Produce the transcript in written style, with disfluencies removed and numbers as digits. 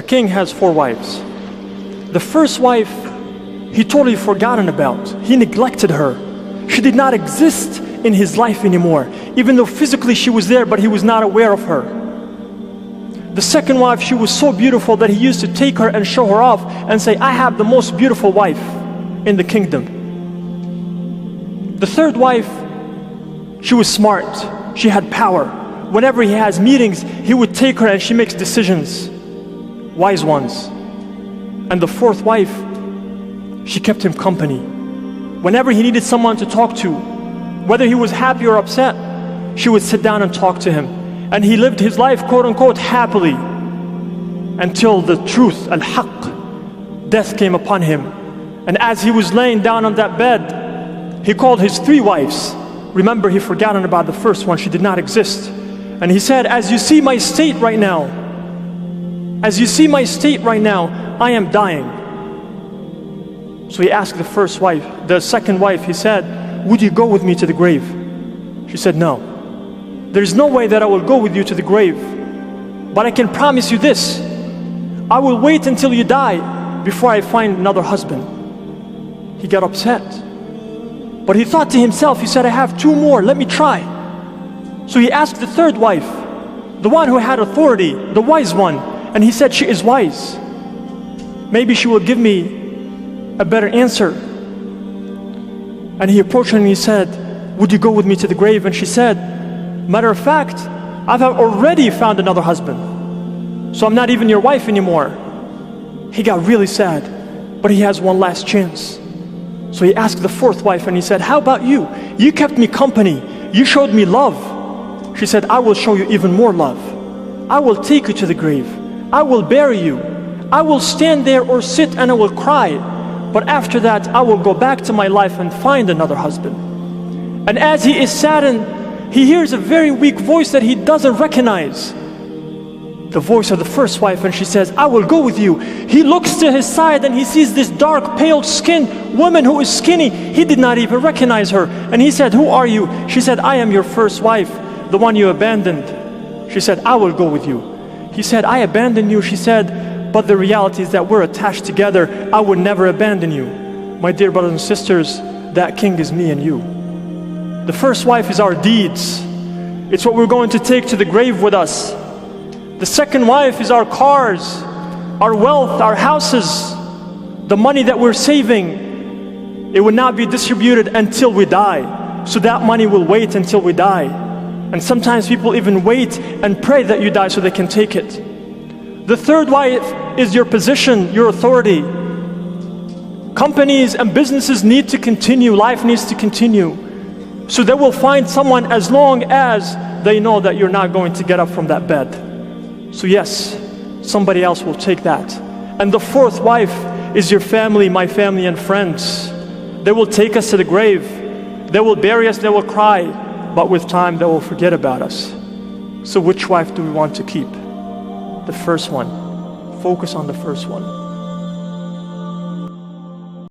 king has 4 wives. The first wife, he totally forgotten about. He neglected her. She did not exist in his life anymore. Even though physically she was there, but he was not aware of her. The second wife, she was so beautiful that he used to take her and show her off and say, I have the most beautiful wife in the kingdom. The third wife, she was smart. She had power. Whenever he has meetings, he would take her and she makes decisions, wise ones. And the fourth wife, she kept him company. Whenever he needed someone to talk to, whether he was happy or upset, she would sit down and talk to him. And he lived his life, quote unquote, happily until the truth, al-haq, death came upon him. And as he was laying down on that bed, he called his 3 wives. Remember, he forgotten about the first one. She did not exist. And he said, as you see my state right now, as you see my state right now, I am dying. So he asked the second wife, he said, would you go with me to the grave? She said, no. There's no way that I will go with you to the grave. But I can promise you this, I will wait until you die before I find another husband. He got upset. But he thought to himself, he said, I have 2 more, let me try. So he asked the third wife, the one who had authority, the wise one, and he said, she is wise. Maybe she will give me a better answer. And he approached her and he said, would you go with me to the grave? And she said, matter of fact, I've already found another husband. So I'm not even your wife anymore. He got really sad, but he has one last chance. So he asked the fourth wife and he said, how about you? You kept me company. You showed me love. She said, I will show you even more love. I will take you to the grave. I will bury you. I will stand there or sit and I will cry. But after that, I will go back to my life and find another husband. And as he is saddened, he hears a very weak voice that he doesn't recognize. The voice of the first wife, and she says, I will go with you. He looks to his side and he sees this dark, pale-skinned woman who is skinny. He did not even recognize her. And he said, who are you? She said, I am your first wife, the one you abandoned. She said, I will go with you. He said, I abandoned you. She said, but the reality is that we're attached together. I would never abandon you. My dear brothers and sisters, that king is me and you. The first wife is our deeds. It's what we're going to take to the grave with us. The second wife is our cars, our wealth, our houses, the money that we're saving. It will not be distributed until we die. So that money will wait until we die. And sometimes people even wait and pray that you die so they can take it. The third wife is your position, your authority. Companies and businesses need to continue. Life needs to continue. So they will find someone as long as they know that you're not going to get up from that bed. So yes, somebody else will take that. And the fourth wife is your family, my family and friends. They will take us to the grave. They will bury us, they will cry. But with time, they will forget about us. So which wife do we want to keep? The first one. Focus on the first one.